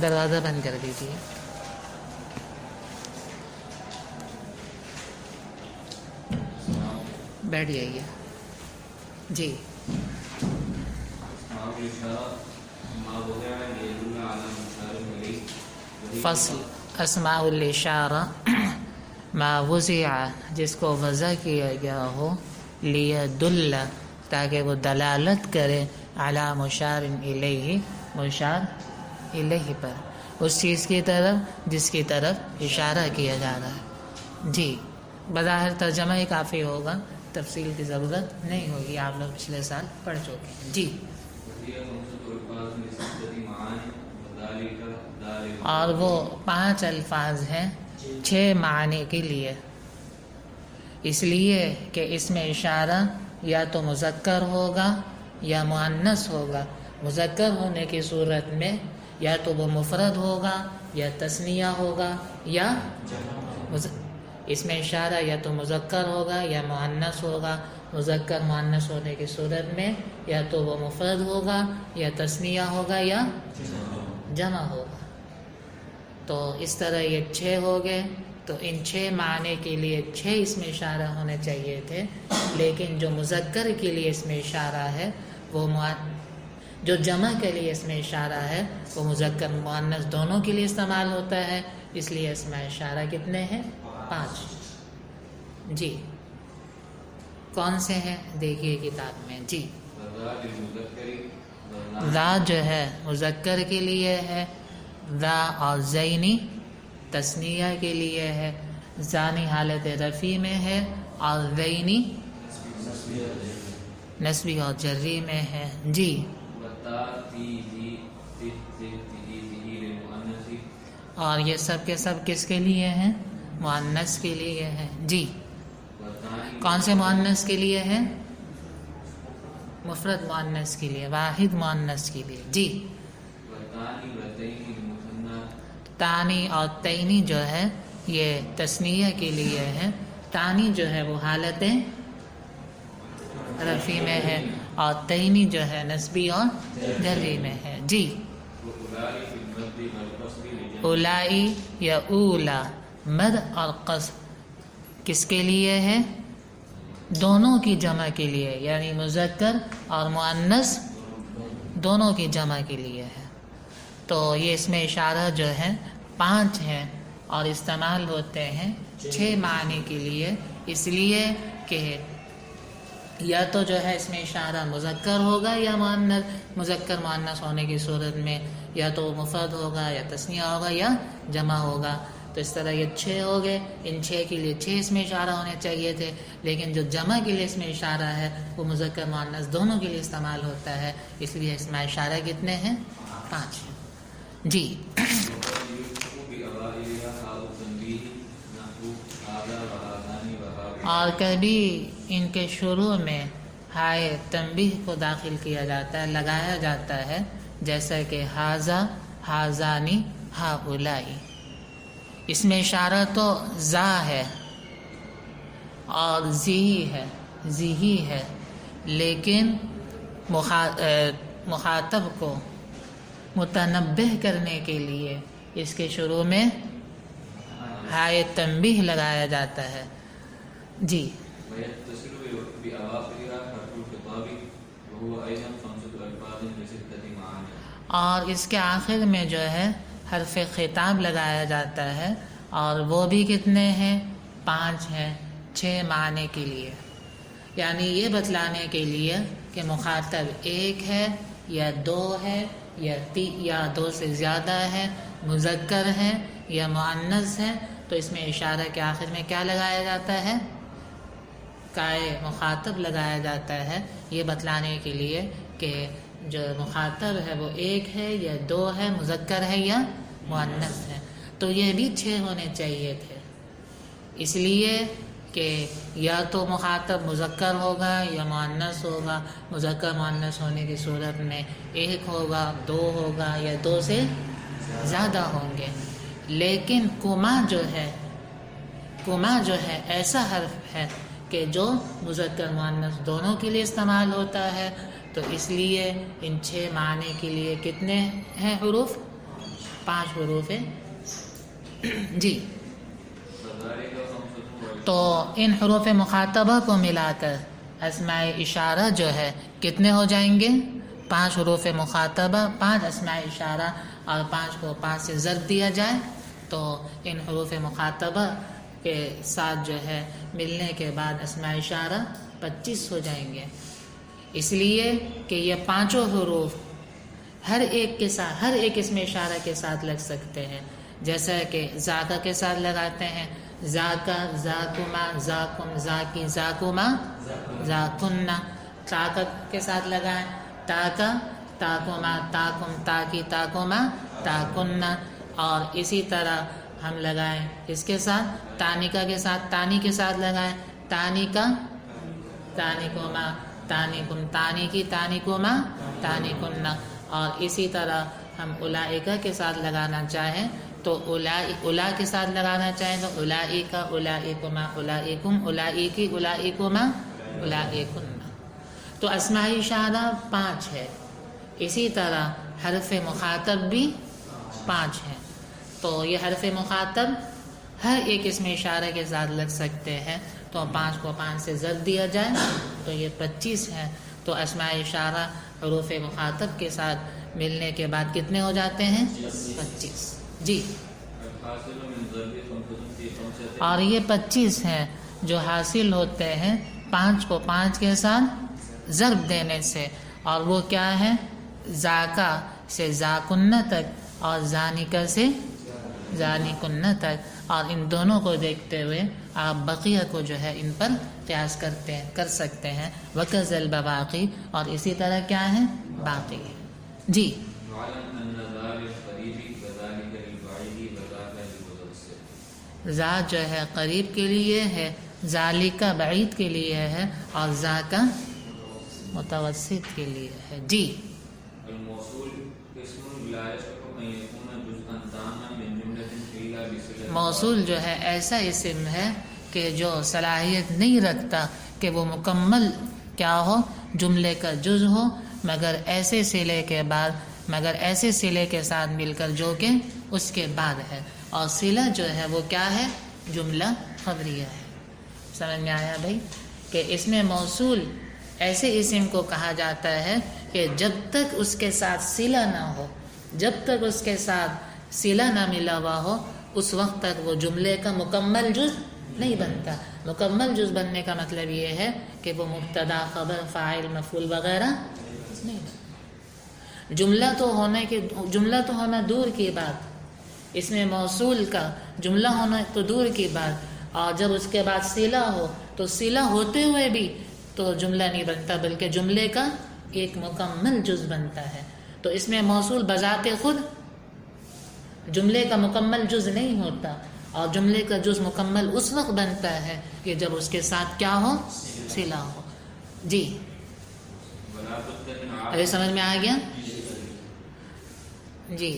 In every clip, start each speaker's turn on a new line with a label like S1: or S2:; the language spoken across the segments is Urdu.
S1: دروازہ بند کر دیجیے. بیٹھ جائیے. جی فصل اسماء الاشارہ ما وضع جس کو وضع کیا گیا ہو لیدل تاکہ وہ دلالت کرے علی مشار الیہ مشار الیہ پر اس چیز کی طرف جس کی طرف اشارہ کیا جا رہا ہے. جی بظاہر ترجمہ ہی کافی ہوگا، تفصیل کی ضرورت نہیں ہوگی، آپ لوگ پچھلے سال پڑھ چکے ہیں. جی اور وہ 5 الفاظ ہیں 6 معنی کے لیے، اس لیے کہ اس میں اشارہ یا تو مذکر ہوگا یا مؤنث ہوگا. مذکر ہونے کی صورت میں یا تو وہ مفرد ہوگا یا تثنیہ ہوگا یا اس میں اشارہ یا تو مذکر ہوگا یا مؤنث ہوگا. مذکر مؤنث ہونے کی صورت میں یا تو وہ مفرد ہوگا یا تثنیہ ہوگا یا جمع ہوگا. تو اس طرح یہ 6 ہو گئے. تو ان 6 معنی کے لیے 6 اس میں اشارہ ہونے چاہیے تھے، لیکن جو مذکر کے لیے اس میں اشارہ ہے وہ جو جمع کے لیے اس میں اشارہ ہے وہ مذکر مؤنث دونوں کے لیے استعمال ہوتا ہے، اس لیے اس میں اشارہ کتنے ہیں؟ 5. جی کون سے ہیں دیکھیے کتاب میں. جی ذا جو ہے مذکر کے لیے ہے، ذا اور زینی تثنیہ کے لیے ہے. زانی حالت رفع میں ہے اور زینی نسبی اور جری میں ہے. جی اور یہ سب کے سب کس کے لیے ہیں؟ مؤنث کے لیے ہے. جی کون سے مؤنث کے لیے ہے؟ مفرد مؤنث کے لیے، واحد مؤنث کے لیے. جی تانی اور تینی جو ہے یہ تثنیہ کے لیے ہے. تانی جو ہے وہ حالت رفع میں ہے اور تینی جو ہے نسبی اور جری میں ہے. جی اولائی یا اولا مد اور قصر کس کے لیے ہے؟ دونوں کی جمع کے لیے، یعنی مذکر اور مؤنث دونوں کی جمع کے لیے ہے. تو یہ اس میں اشارہ جو ہے 5 ہیں اور استعمال ہوتے ہیں 6 معنی کے لیے، اس لیے کہ یا تو جو ہے اس میں اشارہ مذکر ہوگا یا مؤنث. مذکر مؤنث ہونے کی صورت میں یا تو مفرد ہوگا یا تثنیہ ہوگا یا جمع ہوگا. تو اس طرح یہ 6 ہو گئے. ان 6 کے لیے 6 اس میں اشارہ ہونے چاہیے تھے، لیکن جو جمع کے لیے اس میں اشارہ ہے وہ مذکر مؤنث دونوں کے لیے استعمال ہوتا ہے، اس لیے اس میں اشارہ کتنے ہیں؟ 5 ہیں. جی اور کبھی ان کے شروع میں ہائے تنبیہ کو داخل کیا جاتا ہے، لگایا جاتا ہے، جیسا کہ ھذا ھذانی ھؤلائی. اس میں اشارہ تو ذا ہے اور ذی ہے، لیکن مخاطب کو متنبہ کرنے کے لیے اس کے شروع میں ہائے تنبیہ لگایا جاتا ہے. جی اور اس کے آخر میں جو ہے حرف خطاب لگایا جاتا ہے، اور وہ بھی کتنے ہیں؟ 5 ہیں 6 معنی کے لیے، یعنی یہ بتلانے کے لیے کہ مخاطب 1 ہے یا 2 ہے یا 2 سے زیادہ ہے، مذکر ہے یا مؤنث ہے. تو اس میں اشارہ کے آخر میں کیا لگایا جاتا ہے؟ کائے مخاطب لگایا جاتا ہے، یہ بتلانے کے لیے کہ جو مخاطب ہے وہ 1 ہے یا 2 ہے، مذکر ہے یا مؤنث ہے. تو یہ بھی 6 ہونے چاہیے تھے، اس لیے کہ یا تو مخاطب مذکر ہوگا یا مؤنث ہوگا. مذکر مؤنث ہونے کی صورت میں 1 ہوگا، 2 ہوگا یا 2 سے زیادہ ہوں گے. لیکن کما جو ہے ایسا حرف ہے کہ جو مذکر مؤنث دونوں کے لیے استعمال ہوتا ہے. تو اس لیے ان 6 معنی کے لیے کتنے ہیں حروف؟ 5 حروف جی. تو ان حروف مخاطبہ کو ملا کر اسماء اشارہ جو ہے کتنے ہو جائیں گے؟ 5 حروف مخاطبہ، 5 اسماء اشارہ اور 5 کو 5 سے ضرب دیا جائے تو ان حروف مخاطبہ کے ساتھ جو ہے ملنے کے بعد اسماء اشارہ 25 ہو جائیں گے. اس لیے کہ یہ 5 حروف ہر ایک کے ساتھ، ہر ایک اسم اشارہ کے ساتھ لگ سکتے ہیں. جیسا کہ ذاکا کے ساتھ لگاتے ہیں، ذاکا، ذاکما، ذاکم، ذاکی، ذاکما، ذاکنا. تاکا کے ساتھ لگائیں، تاکا، تاکما، تاکم، تاکی، تاکما، تاکنا. اور اسی طرح ہم لگائیں اس کے ساتھ تانیکا کے ساتھ، تانی کے ساتھ لگائیں، تانیکا، تانیکما، تانیکم، تانیکی، تانیکما، تانیکنا. اور اسی طرح ہم اولائکا کے ساتھ لگانا چاہیں تو اولا کے ساتھ لگانا چاہیں تو اولائکا، اولائکما، اولائکم، اولائکی، اولائکما، اولائکن. تو اسماء اشارہ 5 ہے. اسی طرح حرف مخاطب بھی 5 ہیں. تو یہ حرف مخاطب ہر ایک اسم اشارہ کے ساتھ لگ سکتے ہیں. تو 5 کو 5 سے ضرب دیا جائے تو یہ 25 ہے. تو اسماء اشارہ حروف مخاطب کے ساتھ ملنے کے بعد کتنے ہو جاتے ہیں؟ 25 جی. اور یہ 25 ہیں جو حاصل ہوتے ہیں 5 کو 5 کے ساتھ ضرب دینے سے. اور وہ کیا ہے؟ ذاکا سے ذاکنہ تک اور ذانکا سے ذانکن تک. اور ان دونوں کو دیکھتے ہوئے آپ بقیہ کو جو ہے ان پر قیاس کر سکتے ہیں. وکذا البواقی، اور اسی طرح کیا ہے؟ باقی جی. ذات جو ہے قریب کے لیے ہے، ذالکا بعید کے لیے ہے، اور ذاکا متوسط کے لیے ہے جی. موصول جو ہے ایسا اسم ہے کہ جو صلاحیت نہیں رکھتا کہ وہ مکمل کیا ہو، جملے کا جز ہو، مگر ایسے صلے کے ساتھ مل کر جو کہ اس کے بعد ہے. اور صلہ جو ہے وہ کیا ہے؟ جملہ خبریہ ہے. سمجھ میں آیا بھائی کہ اس میں موصول ایسے اسم کو کہا جاتا ہے کہ جب تک اس کے ساتھ صلہ نہ ہو، جب تک اس کے ساتھ صلہ نہ ملا ہوا ہو، اس وقت تک وہ جملے کا مکمل جز نہیں بنتا. مکمل جز بننے کا مطلب یہ ہے کہ وہ مبتدا، خبر، فاعل، مفعول وغیرہ نہیں بنتا. جملہ تو ہونا دور کی بات، اس میں موصول کا جملہ ہونا تو دور کی بات. اور جب اس کے بعد صلہ ہو تو صلہ ہوتے ہوئے بھی تو جملہ نہیں بنتا، بلکہ جملے کا ایک مکمل جز بنتا ہے. تو اس میں موصول بذات خود جملے کا مکمل جز نہیں ہوتا. اور جملے کا جز مکمل اس وقت بنتا ہے کہ جب اس کے ساتھ کیا ہو؟ صلہ ہو جی. ابھی سمجھ میں آ گیا جی.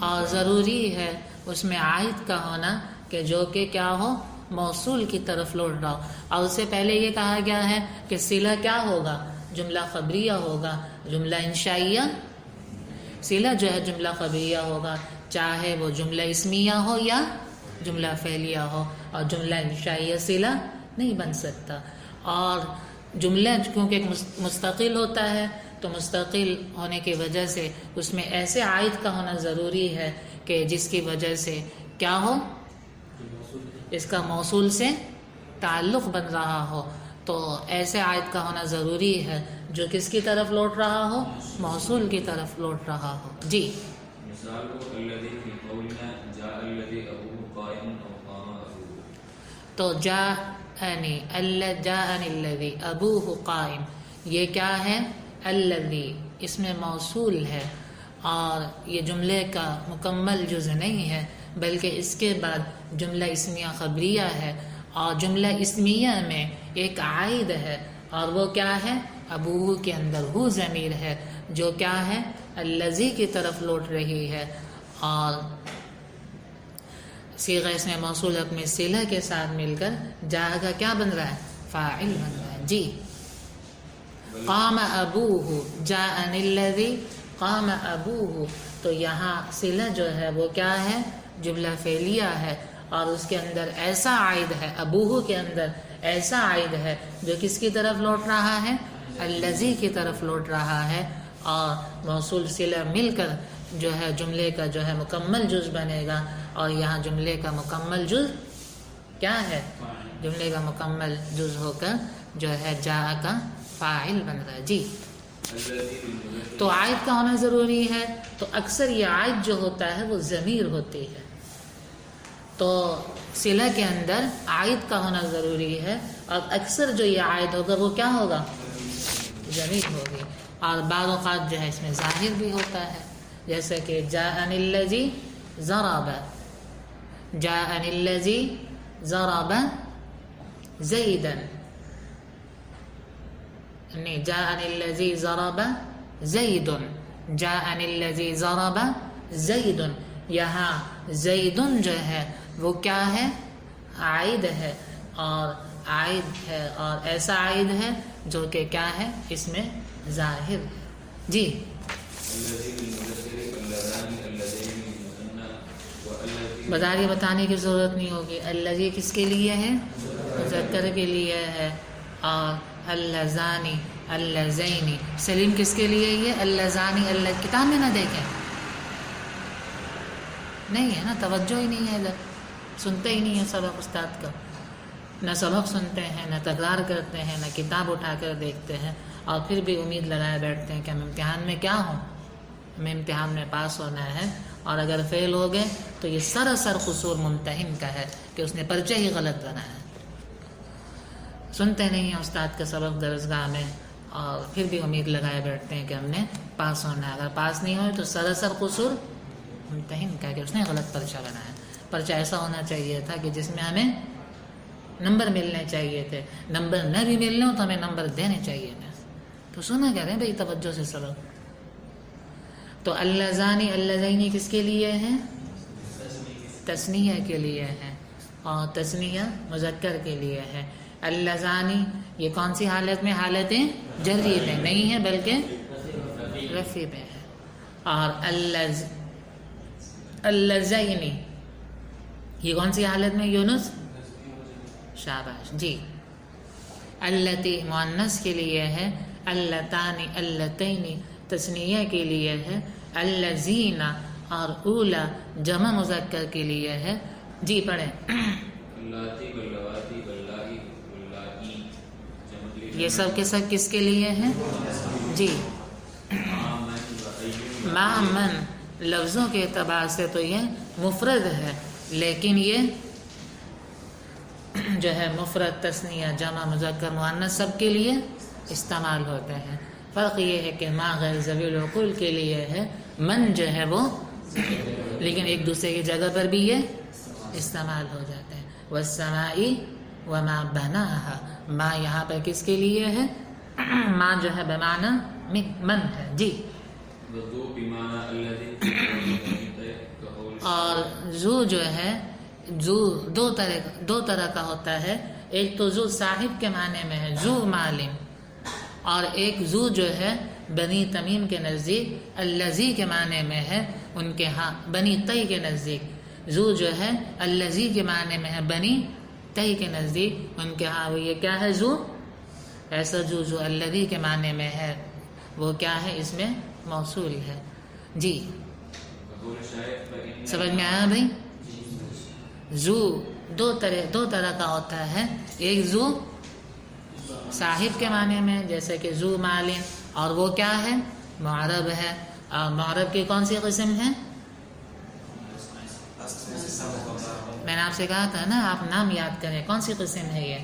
S1: اور ضروری ہے اس میں عائد کا ہونا کہ جو کہ کیا ہو؟ موصول کی طرف لوٹ رہا ہو. اور اس سے پہلے یہ کہا گیا ہے کہ صلہ کیا ہوگا؟ جملہ خبریہ ہوگا، جملہ انشائیہ. صلہ جو ہے جملہ خبریہ ہوگا، چاہے وہ جملہ اسمیہ ہو یا جملہ فعلیہ ہو. اور جملہ انشائیہ صلہ نہیں بن سکتا. اور جملہ کیونکہ ایک مستقل ہوتا ہے تو مستقل ہونے کی وجہ سے اس میں ایسے عائد کا ہونا ضروری ہے کہ جس کی وجہ سے کیا ہو؟ اس کا موصول سے تعلق بن رہا ہو. تو ایسے عائد کا ہونا ضروری ہے جو کس کی طرف لوٹ رہا ہو؟ موصول کی طرف لوٹ رہا ہو جی. تو جاءنی الذی ابوہ قائم، یہ کیا ہے؟ الذی اس میں موصول ہے اور یہ جملے کا مکمل جز نہیں ہے، بلکہ اس کے بعد جملہ اسمیہ خبریہ ہے. اور جملہ اسمیہ میں ایک عائد ہے اور وہ کیا ہے؟ ابوہ کے اندر ہو ضمیر ہے جو کیا ہے؟ الذی کی طرف لوٹ رہی ہے. اور صیغہ اس میں موصول اپنے صلہ کے ساتھ مل کر جاء کا کیا بن رہا ہے؟ فاعل بن رہا ہے جی. قام ابوہ جاءنی الذی قام ابوہ، تو یہاں صلہ جو ہے وہ کیا ہے؟ جملہ فعلیہ ہے، اور اس کے اندر ایسا عائد ہے، ابوہ کے اندر ایسا عائد ہے جو کس کی طرف لوٹ رہا ہے؟ الذی کی طرف لوٹ رہا ہے، اور موصول صلہ مل کر جو ہے جملے کا جو ہے مکمل جز بنے گا، اور یہاں جملے کا مکمل جز کیا ہے؟ جملے کا مکمل جز ہو کر جو ہے جاء کا فاعل بن رہا ہے۔ جی، تو عائد کا ہونا ضروری ہے، تو اکثر یہ عائد جو ہوتا ہے وہ ضمیر ہوتی ہے، تو صلہ کے اندر عائد کا ہونا ضروری ہے، اور اکثر جو یہ عائد ہوگا وہ کیا ہوگا؟ ضمیر ہوگی، اور بعض اوقات جو ہے اس میں ظاہر بھی ہوتا ہے، جیسے کہ جاءنی الذی ضرب، جاءنی الذی ضرب زیدا، نہیں، جاءنی الذی ضرب زید، جاءنی الذی ضرب زید، یہاں زید جو ہے وہ کیا ہے؟ عائد ہے، اور عائد ہے، اور ایسا عائد ہے جو کہ کیا ہے؟ اس میں ظاہر ہے۔ جی، بظاہر بتانے کی ضرورت نہیں ہوگی، الذی کس کے لیے ہے؟ مذکر کے لیے ہے، اور اللذانی اللذین سلیم کس کے لیے یہ؟ اللذانی اللہ، کتاب میں نہ دیکھیں، نہیں ہے نا، توجہ ہی نہیں ہے ادھر، سنتے ہی نہیں ہیں سبق استاد کا، نہ سبق سنتے ہیں، نہ تکرار کرتے ہیں، نہ کتاب اٹھا کر دیکھتے ہیں، اور پھر بھی امید لگائے بیٹھتے ہیں کہ ہم امتحان میں کیا ہوں، ہمیں امتحان میں پاس ہونا ہے، اور اگر فیل ہو گئے تو یہ سراسر قصور ممتحن کا ہے کہ اس نے پرچہ ہی غلط بنایا ہے۔ سنتے نہیں ہیں استاد کا سبق درسگاہ میں، اور پھر بھی امید لگائے بیٹھتے ہیں کہ ہم نے پاس ہونا ہے، اگر پاس نہیں ہوئے تو سراسر قصور ممتحن کا کہ اس نے غلط پرچہ بنایا۔ پرچہ ایسا ہونا چاہیے تھا کہ جس میں ہمیں نمبر ملنے چاہیے تھے، نمبر نہ بھی ملنے ہو تو ہمیں نمبر دینے چاہیے تھے۔ تو سنا کہہ رہے ہیں بھائی توجہ سے سبق۔ تو اللذانی اللذینی کس کے لیے ہے؟ تثنیہ کے لیے ہے، اور تثنیہ مذکر کے لیے ہے۔ اللذانی یہ کون سی حالت میں؟ حالت جری میں نہیں ہے بلکہ رفع میں ہے، اور اللذینی یہ کون سی حالت میں؟ یونس، شاباش جی۔ اللتی مؤنث کے لیے ہے، اللتانی اللتینی تثنیہ کے لیے ہے، اللذین اور اولا جمع مذکر کے لیے ہے۔ جی پڑھیں۔ یہ سب کے سب کس کے لیے ہیں؟ جی، ما من لفظوں کے اعتبار سے تو یہ مفرد ہے، لیکن یہ جو ہے مفرد، تثنیہ، جمع، مذکر، مؤنث سب کے لیے استعمال ہوتے ہیں۔ فرق یہ ہے کہ ما غیر ذوی العقول کے لیے ہے، من جو ہے وہ، لیکن ایک دوسرے کی جگہ پر بھی یہ استعمال ہو جاتے ہیں۔ والسماء وما بناها، ما یہاں پر کس کے لیے ہے؟ ما جو ہے بمعنی من ہے۔ جی، اور ذو جو ہے، ذو دو طرح کا ہوتا ہے، ایک تو ذو صاحب کے معنی میں ہے، ذو مالم، اور ایک ذو جو ہے بنی تمیم کے نزدیک الذی کے معنی میں ہے، ان کے ہاں بنی تی کے نزدیک ذو جو ہے الذی کے معنی میں ہے، بنی تی کے نزدیک ان کے ہاں وہ یہ کیا ہے؟ ذو، ایسا جو الذی کے معنی میں ہے وہ کیا ہے؟ اس میں موصول ہے۔ جی، سمجھ میں آیا بھائی؟ ذو دو طرح کا ہوتا ہے، ایک ذو صاحب کے معنی میں جیسے کہ ذو مالن، اور وہ کیا ہے؟ معرب ہے، اور معرب کی کون سی قسم ہے؟ میں نے آپ سے کہا تھا نا آپ نام یاد کریں، کون سی قسم ہے یہ؟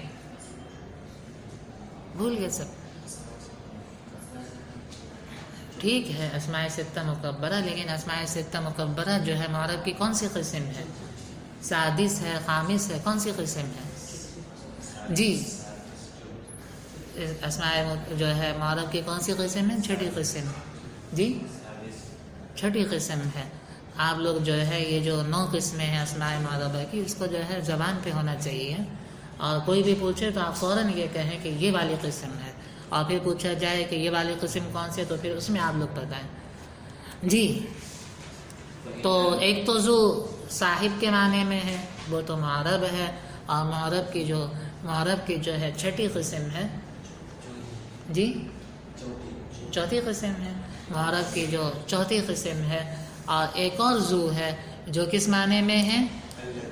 S1: بھول گئے سب؟ ٹھیک ہے، اسماء ستہ مکبرہ، لیکن اسماء ستہ مکبرہ جو ہے معرب کی کون سی قسم ہے؟ سادس ہے، خامس ہے، کون سی قسم ہے؟ جی، اسماء جو ہے معرب کی کون سی قسم ہے؟ چھٹی قسم۔ جی، چھٹی قسم ہے۔ آپ لوگ جو ہے یہ جو 9 قسمیں ہیں اسماء معربہ کی، اس کو جو ہے زبان پہ ہونا چاہیے، اور کوئی بھی پوچھے تو آپ فوراً یہ کہیں کہ یہ والی قسم ہے، اور پھر پوچھا جائے کہ یہ والی قسم کون سی، تو پھر اس میں آپ لوگ بتائیں۔ جی تو ایک تو ذو صاحب کے معنی میں ہے، وہ تو معرب ہے، اور معرب کی جو ہے چھٹی قسم ہے، جی چوتھی قسم ہے، معرب کی جو چوتھی قسم ہے. اور ایک اور ذو ہے جو کس معنی میں ہے؟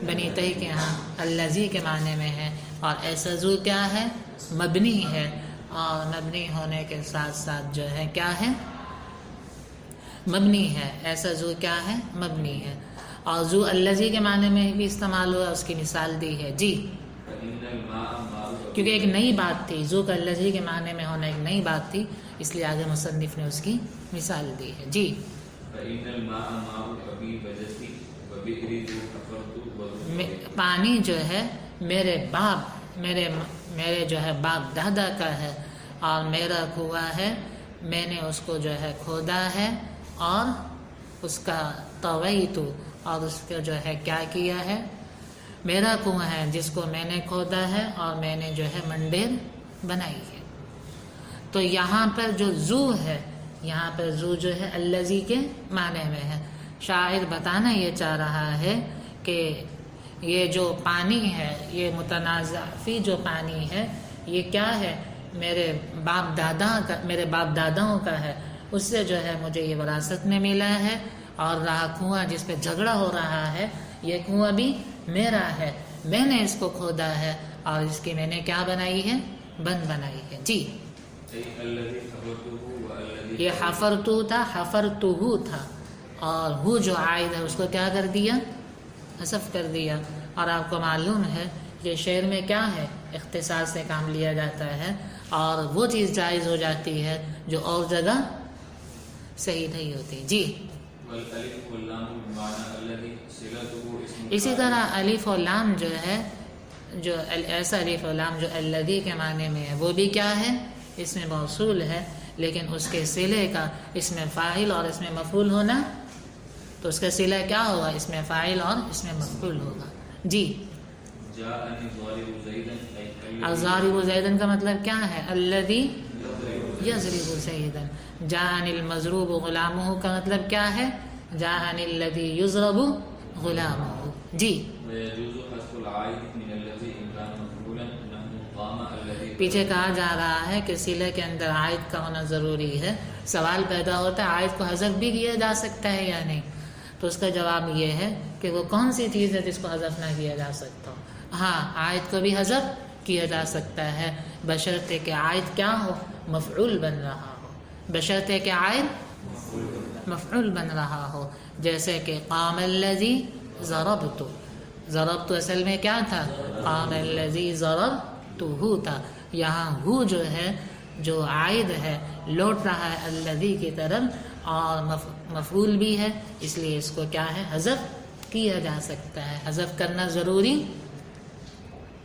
S1: بنی تئی کے ہاں الذی کے معنی میں ہے. اور ایسا ذو کیا ہے؟ مبنی ہے، اور مبنی ہونے کے ساتھ ساتھ جو ہے کیا ہے؟ مبنی ہے. ایسا ذو کیا ہے؟ مبنی ہے. اور ذو الذی کے معنی میں بھی استعمال ہوا، اس کی مثال دی ہے. جی کیونکہ ایک نئی بات تھی، ذو کا الذی کے معنی میں ہونا ایک نئی بات تھی، اس لیے آگے مصنف نے اس کی مثال دی ہے. جی پانی جو ہے میرے جو ہے باپ دادا کا ہے، اور میرا کنواں ہے، میں نے اس کو جو ہے کھودا ہے، اور اس کا طویت، اور اس کا جو ہے کیا کیا ہے؟ میرا کنواں ہے جس کو میں نے کھودا ہے، اور میں نے جو ہے منڈیر بنائی ہے. تو یہاں پر جو ذو ہے، یہاں پر ذو جو ہے الذی کے معنی میں ہے. شاعر بتانا یہ چاہ رہا ہے کہ یہ جو پانی ہے، یہ متنازع فی جو پانی ہے، یہ کیا ہے؟ میرے باپ داداؤں کا ہے، اس سے جو ہے مجھے یہ وراثت میں ملا ہے. اور رہا کنواں جس پہ جھگڑا ہو رہا ہے، یہ کنواں بھی میرا ہے، میں نے اس کو کھودا ہے، اور اس کی میں نے کیا بنائی ہے؟ بند بنائی ہے. جی یہ حفرتو تھا، حفرتہو تھا، اور ہو جو عائد ہے اس کو کیا کر دیا؟ حذف کر دیا. اور آپ کو معلوم ہے کہ شعر میں کیا ہے؟ اختصاص سے کام لیا جاتا ہے، اور وہ چیز جائز ہو جاتی ہے جو اور جگہ صحیح نہیں ہوتی. جی اسی طرح الف و لام جو ہے، جو ایسا الف و لام جو الذی کے معنی میں ہے، وہ بھی کیا ہے؟ اس میں موصول ہے، لیکن اس کے صلے کا اس میں فاعل اور اس میں مفعول ہونا، تو اس کا صلہ کیا ہوگا؟ اس میں فاعل اور اس میں مفعول ہوگا. جی الضارب زیدن کا مطلب کیا ہے؟ الذی یضرب زیدن. جاءنی المضروب غلامہ کا مطلب کیا ہے؟ جاءنی الذی یضرب غلامہ. جی پیچھے کہا جا رہا ہے کہ صلہ کے اندر عائد کا ہونا ضروری ہے. سوال پیدا ہوتا ہے عائد کو حذف بھی کیا جا سکتا ہے یا نہیں؟ تو اس کا جواب یہ ہے کہ وہ کون سی چیز ہے جس کو حذف نہ کیا جا سکتا ہو؟ ہاں عائد کو بھی حذف کیا جا سکتا ہے، بشرطے کہ عائد کیا ہو؟ مفعول بن رہا ہو. بشرطے کہ عائد مفعول بن رہا ہو. جیسے کہ قام الذی ضربت، ضربت اصل میں کیا تھا؟ قام الذی ضربتہ تھا. یہاں ہو جو ہے جو عائد ہے لوٹ رہا ہے الذی کی طرف، اور مفعول بھی ہے، اس لیے اس کو کیا ہے؟ حذف کیا جا سکتا ہے. حذف کرنا ضروری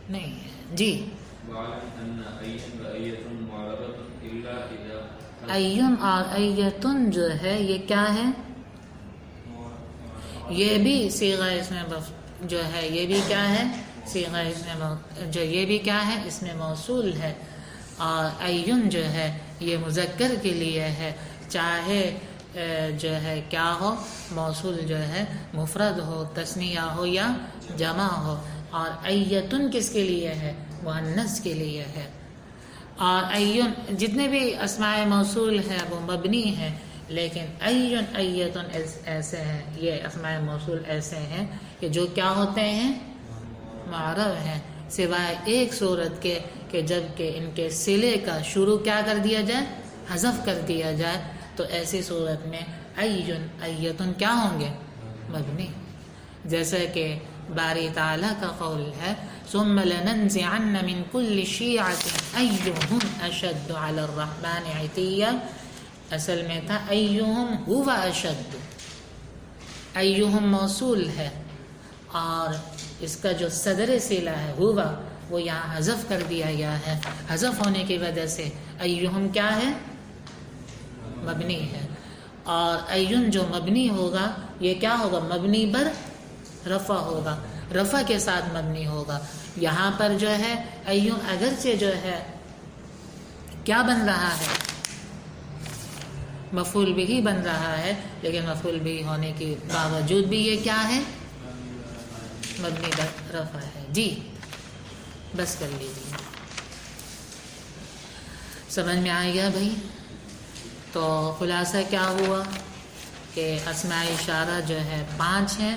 S1: نہیں ہے. جی ایون اور ایتن جو ہے یہ کیا ہے؟ یہ بھی صیغہ اس میں جو ہے یہ بھی کیا ہے؟ صیغہ اس میں جو یہ بھی کیا ہے؟ اس میں موصول ہے. اور ایون جو ہے یہ مذکر کے لیے ہے، چاہے جو ہے کیا ہو؟ موصول جو ہے مفرد ہو، تثنیہ ہو یا جمع ہو. اور ایتن کس کے لیے ہے؟ مؤنث کے لیے ہے. اور ایون جتنے بھی اسماء موصول ہے وہ مبنی ہیں، لیکن ایون ایتن ایسے ہیں، یہ اسماء موصول ایسے ہیں کہ جو کیا ہوتے ہیں؟ معرب ہیں، سوائے ایک صورت کے کہ جب کہ ان کے صلے کا شروع کیا کر دیا جائے؟ حذف کر دیا جائے. تو ایسی صورت میں ایون ایتن کیا ہوں گے؟ مبنی. جیسے کہ باری تعالیٰ کا قول ہے ثم لننزعن من كل شيعة أيهم أشد على الرحمن عتيا. اصل میں تھا ایہم هو اشد. ایہم موصول ہے، اور اس کا جو صدر صلہ ہے ہوا وہ یہاں حذف کر دیا گیا ہے. حذف ہونے کی وجہ سے ایہم کیا ہے؟ مبنی ہے. اور ایون جو مبنی ہوگا یہ کیا ہوگا؟ مبنی بر رفع ہوگا، رفع کے ساتھ مبنی ہوگا. یہاں پر جو ہے ایون اگرچہ جو ہے کیا بن رہا ہے؟ مفعول بھی بن رہا ہے، لیکن مفعول بھی ہونے کے باوجود بھی یہ کیا ہے؟ مبنی پر رفع ہے. جی بس کر لیجیے. سمجھ میں آ گیا بھائی؟ تو خلاصہ کیا ہوا کہ اسماء اشارہ جو ہے 5 ہیں،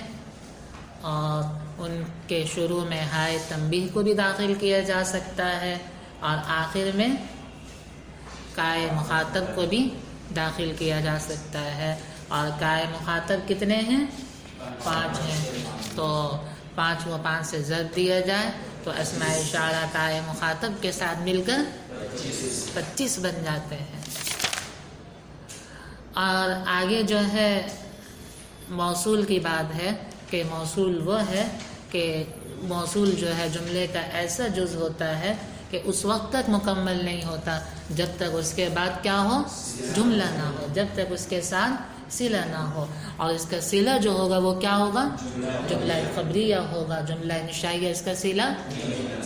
S1: اور ان کے شروع میں ہائے تنبیہ کو بھی داخل کیا جا سکتا ہے، اور آخر میں کائے مخاطب کو بھی داخل کیا جا سکتا ہے. اور کائے مخاطب کتنے ہیں؟ 5 ہیں. تو 5 سے ضرب دیا جائے تو اسماء اشارہ کائے مخاطب کے ساتھ مل کر 25 بن جاتے ہیں. اور آگے جو ہے موصول کی بات ہے کہ موصول وہ ہے کہ موصول جو ہے جملے کا ایسا جز ہوتا ہے کہ اس وقت تک مکمل نہیں ہوتا جب تک اس کے بعد کیا ہو؟ جملہ نہ ہو، جب تک اس کے ساتھ صلہ نہ ہو. اور اس کا صلہ جو ہوگا وہ کیا ہوگا؟ جملہ خبریہ ہوگا. جملہ انشائیہ اس کا صلہ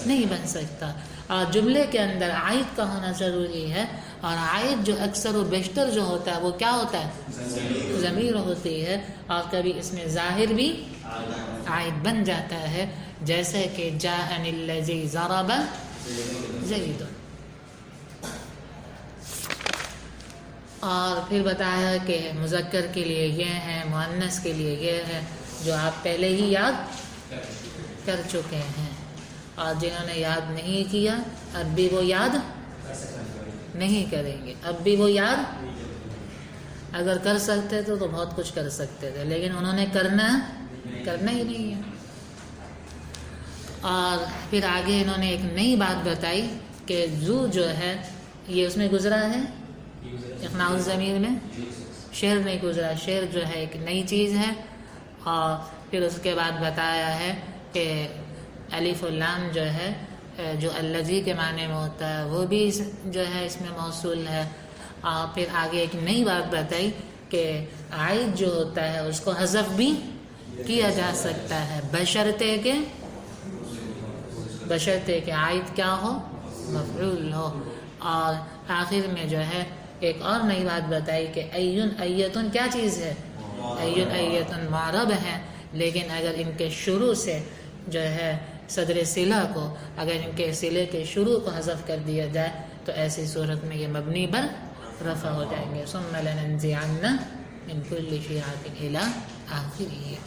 S1: نہیں بن سکتا. اور جملے کے اندر عائد کا ہونا ضروری ہے، اور عائد جو اکثر و بیشتر جو ہوتا ہے وہ کیا ہوتا ہے؟ ضمیر ہوتی ہے. اور کبھی اس میں ظاہر بھی عائد بن جاتا ہے، جیسے کہ جاءنی الذی ضرب زید. اور پھر بتایا کہ مذکر کے لیے یہ ہے، مؤنث کے لیے یہ ہے، جو آپ پہلے ہی یاد کر چکے ہیں. اور جنہوں نے یاد نہیں کیا اب بھی وہ یاد نہیں کریں گے. اب بھی وہ یاد اگر کر سکتے تھے تو بہت کچھ کر سکتے تھے، لیکن انہوں نے کرنا ہی نہیں ہے. اور پھر آگے انہوں نے ایک نئی بات بتائی کہ ذو جو ہے یہ اس میں گزرا ہے اقناع الضمیر میں، شعر نہیں گزرا. شعر جو ہے ایک نئی چیز ہے. اور پھر اس کے بعد بتایا ہے کہ الف اللام جو ہے جو الذی کے معنی میں ہوتا ہے وہ بھی جو ہے اس میں موصول ہے. اور پھر آگے ایک نئی بات بتائی کہ عائد جو ہوتا ہے اس کو حذف بھی کیا جا سکتا ہے، بشرطے کہ عائد کیا ہو؟ مفعول ہو. اور آخر میں جو ہے ایک اور نئی بات بتائی کہ ایون ایتن کیا چیز ہے؟ ایون ایتن معرب ہے، لیکن اگر ان کے شروع سے جو ہے صدر صلہ کو، اگر ان کے صلے کے شروع کو حذف کر دیا جائے تو ایسی صورت میں یہ مبنی پر رفع ہو جائیں گے. ثم لننزعن من كل شيعة إلى آخره.